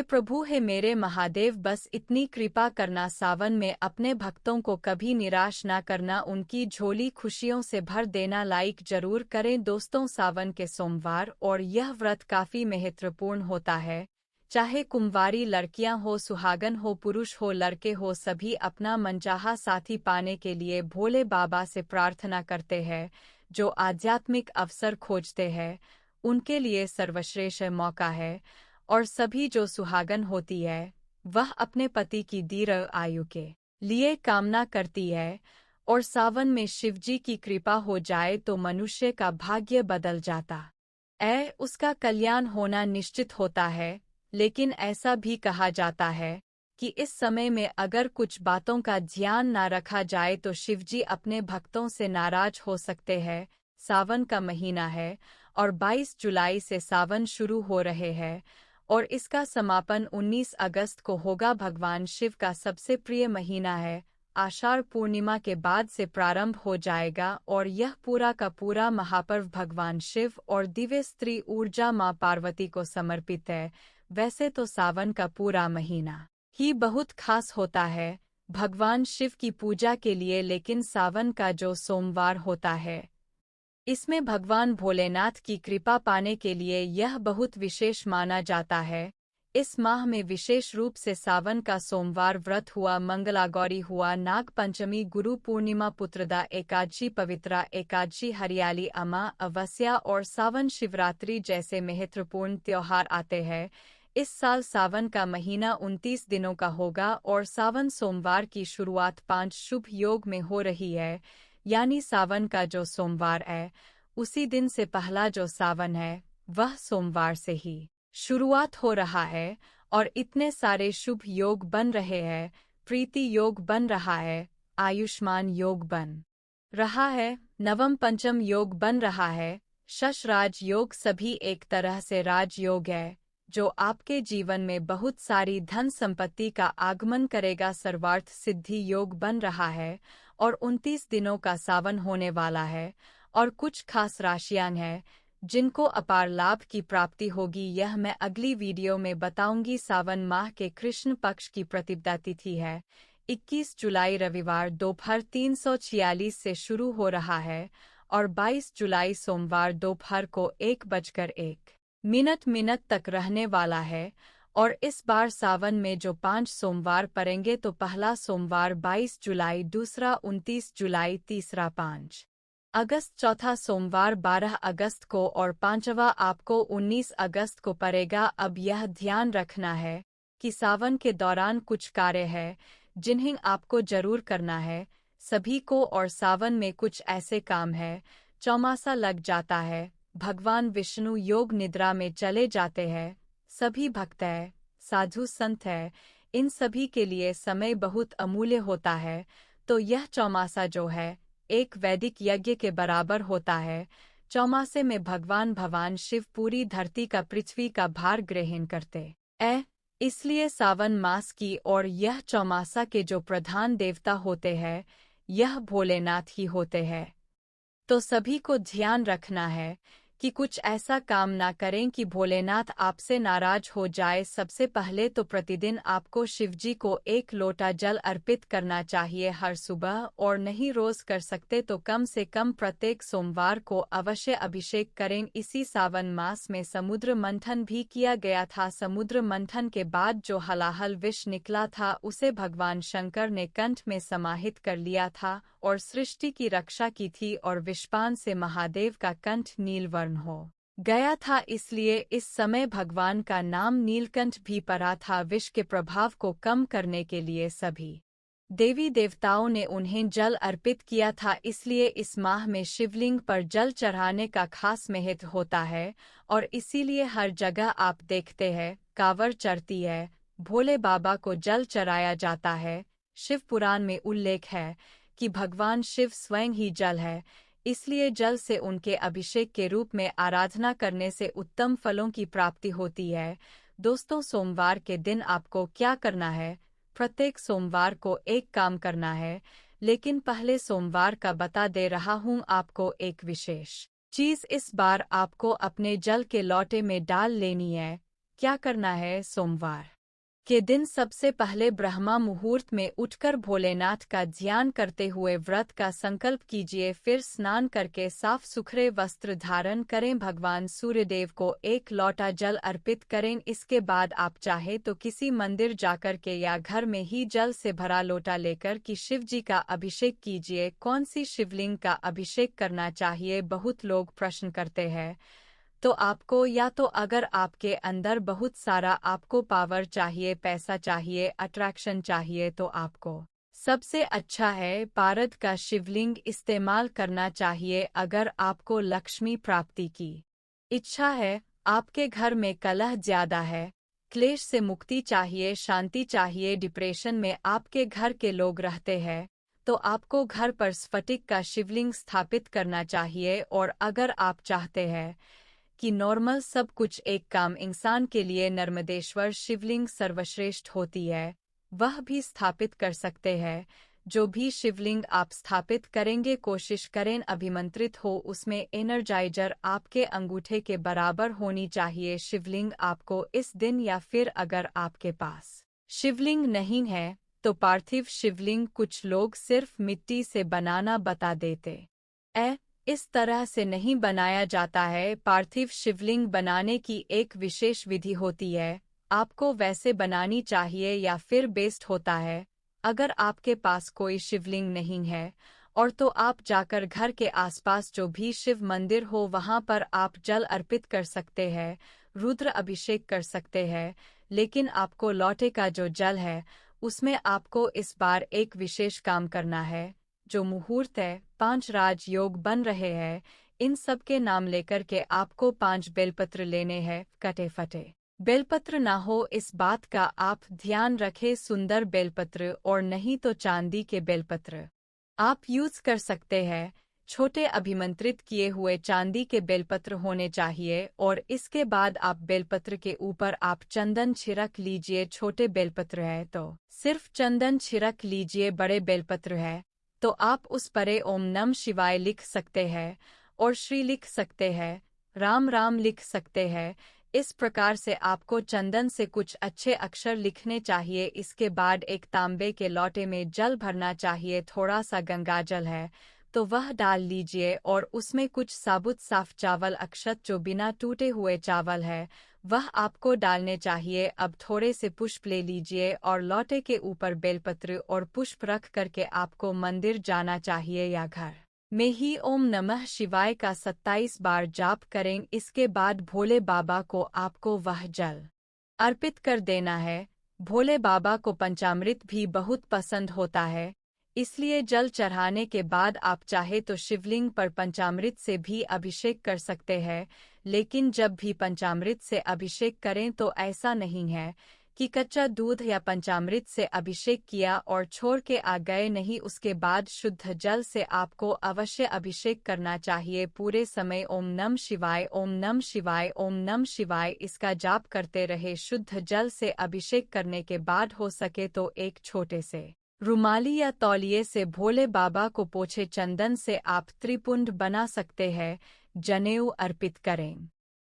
हे प्रभु, हे मेरे महादेव, बस इतनी कृपा करना, सावन में अपने भक्तों को कभी निराश ना करना, उनकी झोली खुशियों से भर देना। लाइक जरूर करें दोस्तों। सावन के सोमवार और यह व्रत काफी महत्वपूर्ण होता है। चाहे कुंवारी लड़कियां हो, सुहागन हो, पुरुष हो, लड़के हो, सभी अपना मनचाहा साथी पाने के लिए भोले बाबा से प्रार्थना करते हैं। जो आध्यात्मिक अवसर खोजते हैं उनके लिए सर्वश्रेष्ठ मौका है। और सभी जो सुहागन होती है वह अपने पति की दीर्घ आयु के लिए कामना करती है। और सावन में शिवजी की कृपा हो जाए तो मनुष्य का भाग्य बदल जाता है, उसका कल्याण होना निश्चित होता है। लेकिन ऐसा भी कहा जाता है कि इस समय में अगर कुछ बातों का ध्यान ना रखा जाए तो शिवजी अपने भक्तों से नाराज हो सकते हैं। सावन का महीना है और 22 जुलाई से सावन शुरू हो रहे हैं और इसका समापन 19 अगस्त को होगा। भगवान शिव का सबसे प्रिय महीना है। आषाढ़ पूर्णिमा के बाद से प्रारंभ हो जाएगा और यह पूरा का पूरा महापर्व भगवान शिव और दिव्य स्त्री ऊर्जा मां पार्वती को समर्पित है। वैसे तो सावन का पूरा महीना ही बहुत खास होता है भगवान शिव की पूजा के लिए, लेकिन सावन का जो सोमवार होता है इसमें भगवान भोलेनाथ की कृपा पाने के लिए यह बहुत विशेष माना जाता है। इस माह में विशेष रूप से सावन का सोमवार व्रत हुआ, मंगलागौरी हुआ, नाग पंचमी, गुरु पूर्णिमा, पुत्रदा एकादशी, पवित्रा एकादशी, हरियाली अमावस्या और सावन शिवरात्रि जैसे महत्वपूर्ण त्योहार आते हैं। इस साल सावन का महीना 29 दिनों का होगा और सावन सोमवार की शुरुआत 5 शुभ योग में हो रही है। यानी सावन का जो सोमवार है उसी दिन से पहला जो सावन है वह सोमवार से ही शुरुआत हो रहा है। और इतने सारे शुभ योग बन रहे हैं। प्रीति योग बन रहा है, आयुष्मान योग बन रहा है, नवम पंचम योग बन रहा है, शश राज योग, सभी एक तरह से राजयोग है जो आपके जीवन में बहुत सारी धन संपत्ति का आगमन करेगा। सर्वार्थ सिद्धि योग बन रहा है और 29 दिनों का सावन होने वाला है। और कुछ खास राशियां हैं जिनको अपार लाभ की प्राप्ति होगी, यह मैं अगली वीडियो में बताऊंगी। सावन माह के कृष्ण पक्ष की प्रतिपदा तिथि है 21 जुलाई रविवार दोपहर 3:46 से शुरू हो रहा है और 22 जुलाई सोमवार दोपहर को 1:01 तक रहने वाला है। और इस बार सावन में जो 5 सोमवार पड़ेंगे तो पहला सोमवार 22 जुलाई, दूसरा 29 जुलाई, तीसरा 5 अगस्त, चौथा सोमवार 12 अगस्त को और पांचवा आपको 19 अगस्त को पड़ेगा। अब यह ध्यान रखना है कि सावन के दौरान कुछ कार्य है जिन्हें आपको जरूर करना है सभी को। और सावन में कुछ ऐसे काम है, चौमासा लग जाता है, भगवान विष्णु योग निद्रा में चले जाते हैं, सभी भक्त है, साधु संत है, इन सभी के लिए समय बहुत अमूल्य होता है। तो यह चौमासा जो है एक वैदिक यज्ञ के बराबर होता है। चौमासे में भगवान शिव पूरी धरती का, पृथ्वी का भार ग्रहण करते हैं। इसलिए सावन मास की और यह चौमासा के जो प्रधान देवता होते हैं यह भोलेनाथ ही होते हैं। तो सभी को ध्यान रखना है कि कुछ ऐसा काम ना करें कि भोलेनाथ आपसे नाराज हो जाए। सबसे पहले तो प्रतिदिन आपको शिवजी को 1 लोटा जल अर्पित करना चाहिए हर सुबह, और नहीं रोज कर सकते तो कम से कम प्रत्येक सोमवार को अवश्य अभिषेक करें। इसी सावन मास में समुद्र मंथन भी किया गया था। समुद्र मंथन के बाद जो हलाहल विष निकला था उसे भगवान शंकर ने कंठ में समाहित कर लिया था और सृष्टि की रक्षा की थी, और विषपान से महादेव का कंठ नीलवर्ण हो गया था। इसलिए इस समय भगवान का नाम नीलकंठ भी पड़ा था। विष के प्रभाव को कम करने के लिए सभी देवी देवताओं ने उन्हें जल अर्पित किया था। इसलिए इस माह में शिवलिंग पर जल चढ़ाने का खास महत्व होता है और इसीलिए हर जगह आप देखते हैं कांवर चढ़ती है, भोले बाबा को जल चढ़ाया जाता है। शिव पुराण में उल्लेख है कि भगवान शिव स्वयं ही जल है, इसलिए जल से उनके अभिषेक के रूप में आराधना करने से उत्तम फलों की प्राप्ति होती है। दोस्तों, सोमवार के दिन आपको क्या करना है? प्रत्येक सोमवार को एक काम करना है, लेकिन पहले सोमवार का बता दे रहा हूँ आपको एक विशेष चीज। इस बार आपको अपने जल के लोटे में डाल लेनी है, क्या करना है? सोमवार के दिन सबसे पहले ब्रह्मा मुहूर्त में उठकर भोलेनाथ का ध्यान करते हुए व्रत का संकल्प कीजिए। फिर स्नान करके साफ सुथरे वस्त्र धारण करें। भगवान सूर्यदेव को एक लोटा जल अर्पित करें। इसके बाद आप चाहे तो किसी मंदिर जाकर के या घर में ही जल से भरा लोटा लेकर कि शिव जी का अभिषेक कीजिए। कौन सी शिवलिंग का अभिषेक करना चाहिए? बहुत लोग प्रश्न करते हैं। तो आपको या तो अगर आपके अंदर बहुत सारा आपको पावर चाहिए, पैसा चाहिए, अट्रैक्शन चाहिए, तो आपको सबसे अच्छा है पारद का शिवलिंग इस्तेमाल करना चाहिए। अगर आपको लक्ष्मी प्राप्ति की इच्छा है, आपके घर में कलह ज्यादा है, क्लेश से मुक्ति चाहिए, शांति चाहिए, डिप्रेशन में आपके घर के लोग रहते हैं, तो आपको घर पर स्फटिक का शिवलिंग स्थापित करना चाहिए। और अगर आप चाहते हैं कि नॉर्मल सब कुछ एक काम इंसान के लिए नर्मदेश्वर शिवलिंग सर्वश्रेष्ठ होती है, वह भी स्थापित कर सकते हैं। जो भी शिवलिंग आप स्थापित करेंगे कोशिश करें अभिमंत्रित हो, उसमें एनर्जाइजर आपके अंगूठे के बराबर होनी चाहिए। शिवलिंग आपको इस दिन या फिर अगर आपके पास शिवलिंग नहीं है तो पार्थिव शिवलिंग कुछ लोग सिर्फ मिट्टी से बनाना बता देते इस तरह से नहीं बनाया जाता है। पार्थिव शिवलिंग बनाने की एक विशेष विधि होती है, आपको वैसे बनानी चाहिए या फिर बेस्ट होता है। अगर आपके पास कोई शिवलिंग नहीं है और तो आप जाकर घर के आसपास जो भी शिव मंदिर हो वहां पर आप जल अर्पित कर सकते हैं, रुद्र अभिषेक कर सकते हैं। लेकिन आपको लोटे का जो जल है उसमें आपको इस बार एक विशेष काम करना है। जो मुहूर्त है, 5 राज योग बन रहे हैं, इन सब के नाम लेकर के आपको 5 बेलपत्र लेने हैं। कटे फटे बेलपत्र ना हो इस बात का आप ध्यान रखें। सुंदर बेलपत्र और नहीं तो चांदी के बेलपत्र आप यूज कर सकते हैं। छोटे अभिमंत्रित किए हुए चांदी के बेलपत्र होने चाहिए। और इसके बाद आप बेलपत्र के ऊपर आप चंदन छिड़क लीजिए। छोटे बेलपत्र है तो सिर्फ चंदन छिड़क लीजिए, बड़े बेलपत्र है तो आप उस परे ओम नम शिवाय लिख सकते हैं और श्री लिख सकते हैं, राम राम लिख सकते हैं। इस प्रकार से आपको चंदन से कुछ अच्छे अक्षर लिखने चाहिए। इसके बाद एक तांबे के लोटे में जल भरना चाहिए। थोड़ा सा गंगा जल है तो वह डाल लीजिए और उसमें कुछ साबुत साफ चावल अक्षत जो बिना टूटे हुए चावल है वह आपको डालने चाहिए। अब थोड़े से पुष्प ले लीजिए और लोटे के ऊपर बेलपत्र और पुष्प रख करके आपको मंदिर जाना चाहिए या घर में ही ओम नमः शिवाय का 27 बार जाप करें। इसके बाद भोले बाबा को आपको वह जल अर्पित कर देना है। भोले बाबा को पंचामृत भी बहुत पसंद होता है, इसलिए जल चढ़ाने के बाद आप चाहे तो शिवलिंग पर पंचामृत से भी अभिषेक कर सकते हैं। लेकिन जब भी पंचामृत से अभिषेक करें तो ऐसा नहीं है कि कच्चा दूध या पंचामृत से अभिषेक किया और छोड़ के आ गए, नहीं। उसके बाद शुद्ध जल से आपको अवश्य अभिषेक करना चाहिए। पूरे समय ओम नम शिवाय, ओम नम शिवाय, ओम नम शिवाय इसका जाप करते रहे। शुद्ध जल से अभिषेक करने के बाद हो सके तो एक छोटे से रुमाली या तौलिए से भोले बाबा को पोछे चंदन से आप त्रिपुंड बना सकते हैं। जनेऊ अर्पित करें,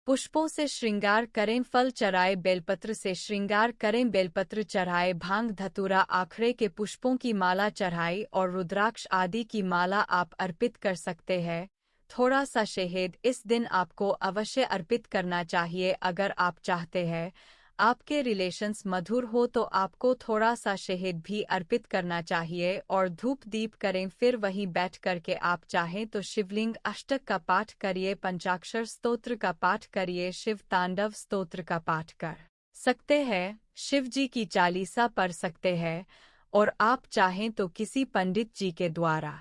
पुष्पों से श्रृंगार करें, फल चढ़ाए, बेलपत्र से श्रृंगार करें, बेलपत्र चढ़ाए, भांग धतूरा आखरे के पुष्पों की माला चढ़ाई और रुद्राक्ष आदि की माला आप अर्पित कर सकते हैं। थोड़ा सा शहद इस दिन आपको अवश्य अर्पित करना चाहिए। अगर आप चाहते हैं आपके रिलेशंस मधुर हो तो आपको थोड़ा सा शहद भी अर्पित करना चाहिए और धूप दीप करें। फिर वहीं बैठ करके आप चाहें तो शिवलिंग अष्टक का पाठ करिए, पंचाक्षर स्तोत्र का पाठ करिए, शिव तांडव स्तोत्र का पाठ कर सकते हैं, शिव जी की चालीसा पढ़ सकते हैं और आप चाहें तो किसी पंडित जी के द्वारा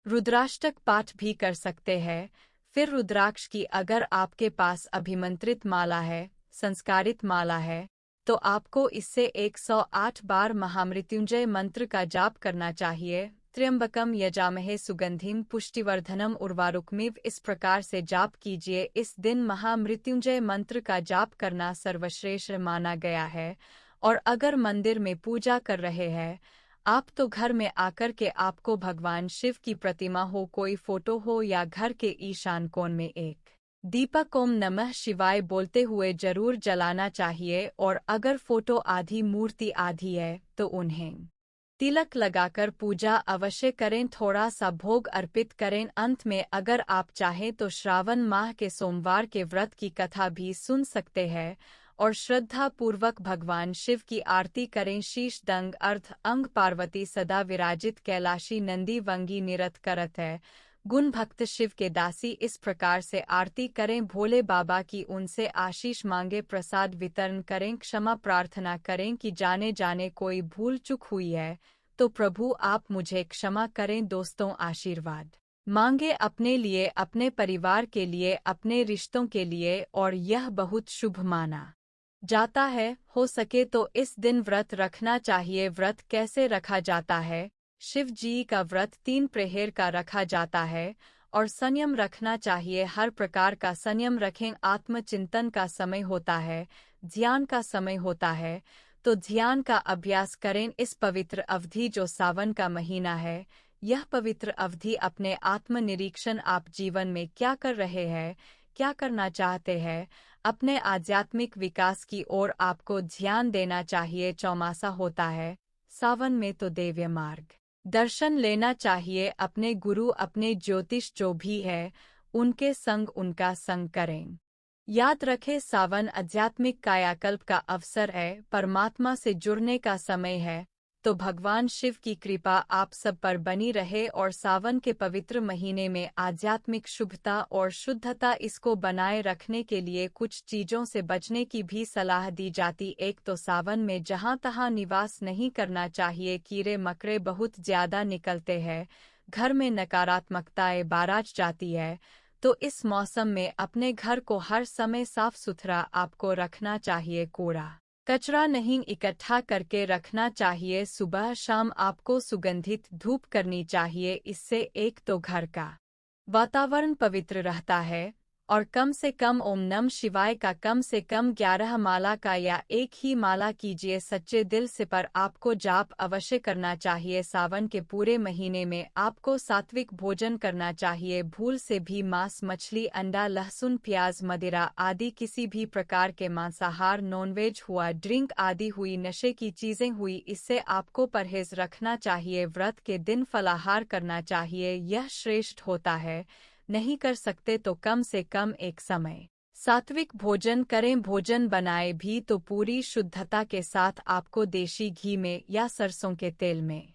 रुद्राष्टक पाठ भी कर सकते हैं। फिर रुद्राक्ष की अगर आपके पास अभिमंत्रित माला है, संस्कारित माला है, तो आपको इससे 108 बार महामृत्युंजय मंत्र का जाप करना चाहिए। त्र्यंबकम यजामहे सुगंधिम पुष्टिवर्धनम उर्वारुकमिव इस प्रकार से जाप कीजिए। इस दिन महामृत्युंजय मंत्र का जाप करना सर्वश्रेष्ठ माना गया है। और अगर मंदिर में पूजा कर रहे हैं आप तो घर में आकर के आपको भगवान शिव की प्रतिमा हो, कोई फोटो हो या घर के ईशान कोण में एक दीपक ओम नमः शिवाय बोलते हुए जरूर जलाना चाहिए और अगर फोटो आधी मूर्ति आधी है तो उन्हें तिलक लगाकर पूजा अवश्य करें, थोड़ा सा भोग अर्पित करें। अंत में अगर आप चाहें तो श्रावण माह के सोमवार के व्रत की कथा भी सुन सकते हैं और श्रद्धा पूर्वक भगवान शिव की आरती करें। शीश दंग अर्थ अंग पार्वती सदा विराजित कैलाशी नंदी वंगी निरत करत है, गुण भक्त शिव के दासी इस प्रकार से आरती करें। भोले बाबा की उनसे आशीष मांगे, प्रसाद वितरण करें, क्षमा प्रार्थना करें कि जाने जाने कोई भूल चूक हुई है तो प्रभु आप मुझे क्षमा करें। दोस्तों आशीर्वाद मांगे अपने लिए, अपने परिवार के लिए, अपने रिश्तों के लिए और यह बहुत शुभ माना जाता है। हो सके तो इस दिन व्रत रखना चाहिए। व्रत कैसे रखा जाता है? शिव जी का व्रत 3 प्रहर का रखा जाता है और संयम रखना चाहिए, हर प्रकार का संयम रखें। आत्मचिंतन का समय होता है, ध्यान का समय होता है, तो ध्यान का अभ्यास करें। इस पवित्र अवधि जो सावन का महीना है, यह पवित्र अवधि अपने आत्मनिरीक्षण, आप जीवन में क्या कर रहे हैं, क्या करना चाहते हैं, अपने आध्यात्मिक विकास की ओर आपको ध्यान देना चाहिए। चौमासा होता है सावन में तो दिव्य मार्ग दर्शन लेना चाहिए। अपने गुरु, अपने ज्योतिष जो भी है उनके संग उनका संग करें। याद रखें सावन आध्यात्मिक कायाकल्प का अवसर है, परमात्मा से जुड़ने का समय है, तो भगवान शिव की कृपा आप सब पर बनी रहे। और सावन के पवित्र महीने में आध्यात्मिक शुभता और शुद्धता इसको बनाए रखने के लिए कुछ चीजों से बचने की भी सलाह दी जाती। एक तो सावन में जहां तहां निवास नहीं करना चाहिए, कीड़े मकड़े बहुत ज्यादा निकलते हैं, घर में नकारात्मकताएं बाराज जाती है, तो इस मौसम में अपने घर को हर समय साफ सुथरा आपको रखना चाहिए, कूड़ा कचरा नहीं इकट्ठा करके रखना चाहिए। सुबह शाम आपको सुगंधित धूप करनी चाहिए, इससे एक तो घर का वातावरण पवित्र रहता है और कम से कम ओम नम शिवाय का कम से कम 11 माला का या एक ही माला कीजिए सच्चे दिल से। पर आपको जाप अवश्य करना चाहिए। सावन के पूरे महीने में आपको सात्विक भोजन करना चाहिए। भूल से भी मांस, मछली, अंडा, लहसुन, प्याज, मदिरा आदि किसी भी प्रकार के मांसाहार, नॉनवेज हुआ, ड्रिंक आदि हुई, नशे की चीजें हुई, इससे आपको परहेज रखना चाहिए। व्रत के दिन फलाहार करना चाहिए, यह श्रेष्ठ होता है। नहीं कर सकते तो कम से कम एक समय सात्विक भोजन करें। भोजन बनाए भी तो पूरी शुद्धता के साथ आपको देशी घी में या सरसों के तेल में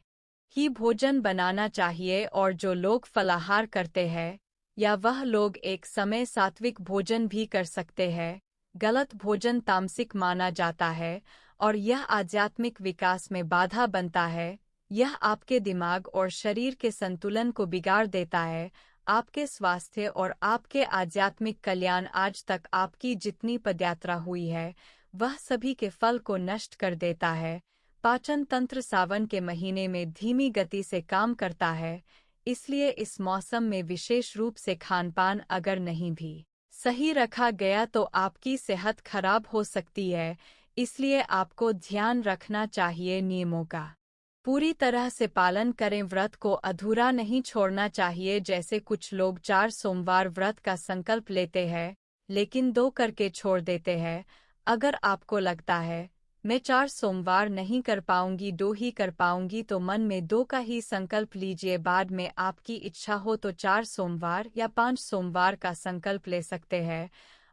ही भोजन बनाना चाहिए। और जो लोग फलाहार करते हैं या वह लोग एक समय सात्विक भोजन भी कर सकते हैं, गलत भोजन तामसिक माना जाता है और यह आध्यात्मिक विकास में बाधा बनता है। यह आपके दिमाग और शरीर के संतुलन को बिगाड़ देता है। आपके स्वास्थ्य और आपके आध्यात्मिक कल्याण, आज तक आपकी जितनी पदयात्रा हुई है वह सभी के फल को नष्ट कर देता है। पाचन तंत्र सावन के महीने में धीमी गति से काम करता है, इसलिए इस मौसम में विशेष रूप से खानपान अगर नहीं भी सही रखा गया तो आपकी सेहत खराब हो सकती है, इसलिए आपको ध्यान रखना चाहिए। नियमों का पूरी तरह से पालन करें, व्रत को अधूरा नहीं छोड़ना चाहिए। जैसे कुछ लोग 4 सोमवार व्रत का संकल्प लेते हैं लेकिन 2 करके छोड़ देते हैं। अगर आपको लगता है मैं 4 सोमवार नहीं कर पाऊंगी, 2 ही कर पाऊंगी, तो मन में 2 का ही संकल्प लीजिए। बाद में आपकी इच्छा हो तो 4 सोमवार या 5 सोमवार का संकल्प ले सकते हैं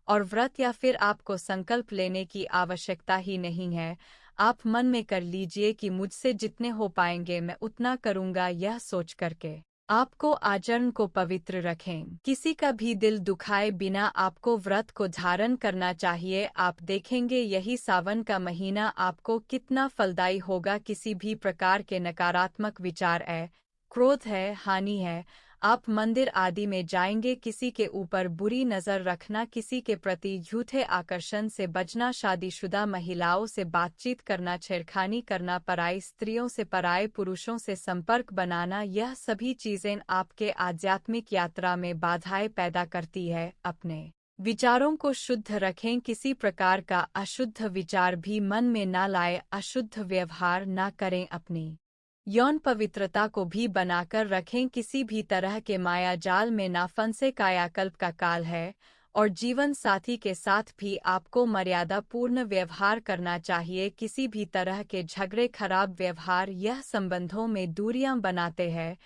और व्रत या फिर आपको संकल्प लेने की आवश्यकता ही नहीं है। आप मन में कर लीजिए कि मुझसे जितने हो पाएंगे मैं उतना करूंगा। यह सोच करके आपको आचरण को पवित्र रखें, किसी का भी दिल दुखाए बिना आपको व्रत को धारण करना चाहिए। आप देखेंगे यही सावन का महीना आपको कितना फलदायी होगा। किसी भी प्रकार के नकारात्मक विचार है, क्रोध है, हानि है, आप मंदिर आदि में जाएंगे, किसी के ऊपर बुरी नज़र रखना, किसी के प्रति झूठे आकर्षण से बचना, शादीशुदा महिलाओं से बातचीत करना, छेड़खानी करना, पराई स्त्रियों से, पराए पुरुषों से संपर्क बनाना, यह सभी चीज़ें आपके आध्यात्मिक यात्रा में बाधाएं पैदा करती है। अपने विचारों को शुद्ध रखें, किसी प्रकार का अशुद्ध विचार भी मन में न लाए, अशुद्ध व्यवहार न करें, अपनी यौन पवित्रता को भी बनाकर रखें, किसी भी तरह के माया जाल में ना फंसे। कायाकल्प का काल है और जीवन साथी के साथ भी आपको मर्यादापूर्ण व्यवहार करना चाहिए। किसी भी तरह के झगड़े, खराब व्यवहार यह संबंधों में दूरियां बनाते हैं,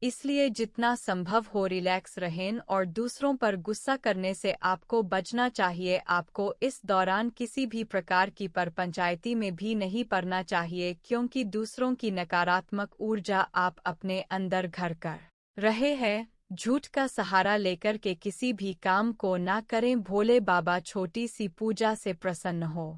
इसलिए जितना संभव हो रिलैक्स रहें और दूसरों पर गुस्सा करने से आपको बचना चाहिए। आपको इस दौरान किसी भी प्रकार की परपंचायती में भी नहीं पड़ना चाहिए, क्योंकि दूसरों की नकारात्मक ऊर्जा आप अपने अंदर घर कर रहे हैं। झूठ का सहारा लेकर के किसी भी काम को ना करें। भोले बाबा छोटी सी पूजा से प्रसन्न हो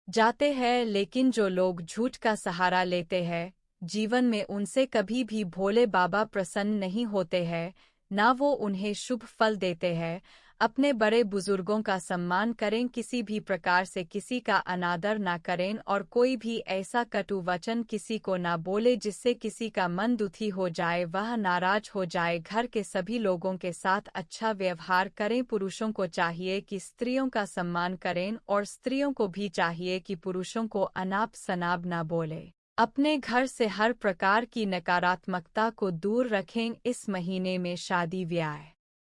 जाते हैं, लेकिन जो लोग झूठ का सहारा लेते हैं, जीवन में उनसे कभी भी भोले बाबा प्रसन्न नहीं होते हैं, ना वो उन्हें शुभ फल देते हैं। अपने बड़े बुजुर्गों का सम्मान करें, किसी भी प्रकार से किसी का अनादर ना करें और कोई भी ऐसा कटु वचन किसी को ना बोले जिससे किसी का मन दुखी हो जाए, वह नाराज हो जाए। घर के सभी लोगों के साथ अच्छा व्यवहार करें। पुरुषों को चाहिए कि स्त्रियों का सम्मान करें और स्त्रियों को भी चाहिए कि पुरुषों को अनाप शनाप ना बोले। अपने घर से हर प्रकार की नकारात्मकता को दूर रखें। इस महीने में शादी ब्याह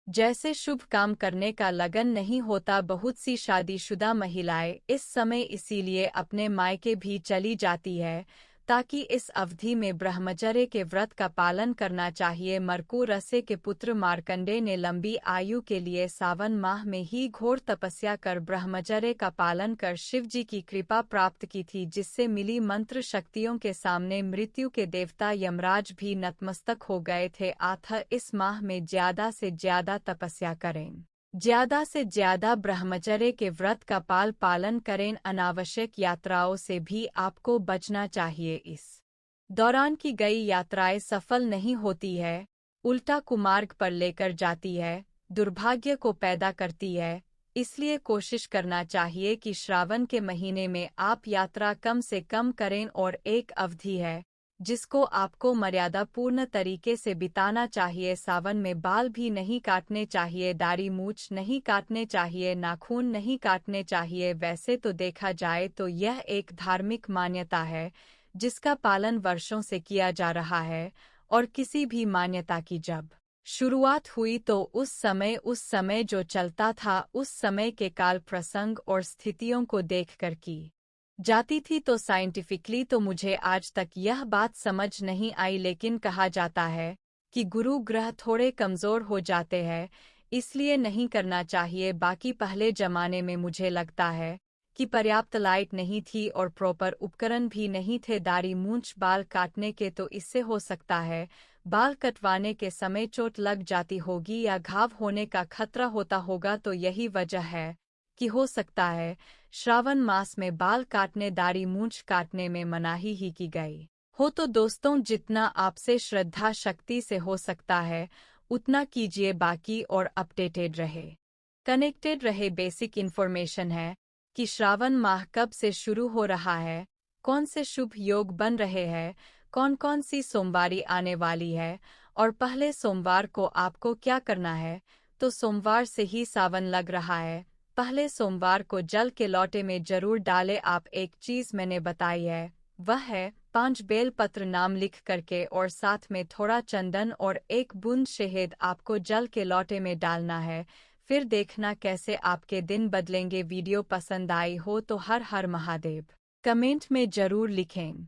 जैसे शुभ काम करने का लगन नहीं होता। बहुत सी शादीशुदा महिलाएं इस समय इसीलिए अपने मायके भी चली जाती है, ताकि इस अवधि में ब्रह्मचर्य के व्रत का पालन करना चाहिए। मरकू रसे के पुत्र मार्कंडेय ने लंबी आयु के लिए सावन माह में ही घोर तपस्या कर ब्रह्मचर्य का पालन कर शिव जी की कृपा प्राप्त की थी, जिससे मिली मंत्र शक्तियों के सामने मृत्यु के देवता यमराज भी नतमस्तक हो गए थे। अतः इस माह में ज्यादा से ज्यादा तपस्या करें, ज्यादा से ज्यादा ब्रह्मचर्य के व्रत का पालन करें। अनावश्यक यात्राओं से भी आपको बचना चाहिए। इस दौरान की गई यात्राएं सफल नहीं होती है, उल्टा कुमार्ग पर लेकर जाती है, दुर्भाग्य को पैदा करती है। इसलिए कोशिश करना चाहिए कि श्रावण के महीने में आप यात्रा कम से कम करें और एक अवधि है जिसको आपको मर्यादापूर्ण तरीके से बिताना चाहिए। सावन में बाल भी नहीं काटने चाहिए, दाढ़ी मूछ नहीं काटने चाहिए, नाखून नहीं काटने चाहिए। वैसे तो देखा जाए तो यह एक धार्मिक मान्यता है जिसका पालन वर्षों से किया जा रहा है, और किसी भी मान्यता की जब शुरुआत हुई तो उस समय जो चलता था, उस समय के काल प्रसंग और स्थितियों को देखकर की जाती थी। तो साइंटिफिकली तो मुझे आज तक यह बात समझ नहीं आई, लेकिन कहा जाता है कि गुरु ग्रह थोड़े कमज़ोर हो जाते हैं, इसलिए नहीं करना चाहिए। बाकी पहले जमाने में मुझे लगता है कि पर्याप्त लाइट नहीं थी और प्रॉपर उपकरण भी नहीं थे दाढ़ी मूंछ बाल काटने के, तो इससे हो सकता है बाल कटवाने के समय चोट लग जाती होगी या घाव होने का खतरा होता होगा। तो यही वजह है कि हो सकता है श्रावण मास में बाल काटने, दाढ़ी मूंछ काटने में मनाही ही की गई हो। तो दोस्तों, जितना आपसे श्रद्धा शक्ति से हो सकता है उतना कीजिए। बाकी और अपडेटेड रहे, कनेक्टेड रहे। बेसिक इन्फॉर्मेशन है कि श्रावण माह कब से शुरू हो रहा है, कौन से शुभ योग बन रहे हैं, कौन कौन सी सोमवारी आने वाली है और पहले सोमवार को आपको क्या करना है। तो सोमवार से ही सावन लग रहा है। पहले सोमवार को जल के लोटे में जरूर डालें। आप एक चीज मैंने बताई है, वह है 5 बेल पत्र नाम लिख करके और साथ में थोड़ा चंदन और 1 बूंद शहद आपको जल के लोटे में डालना है। फिर देखना कैसे आपके दिन बदलेंगे। वीडियो पसंद आई हो तो हर हर महादेव कमेंट में जरूर लिखें।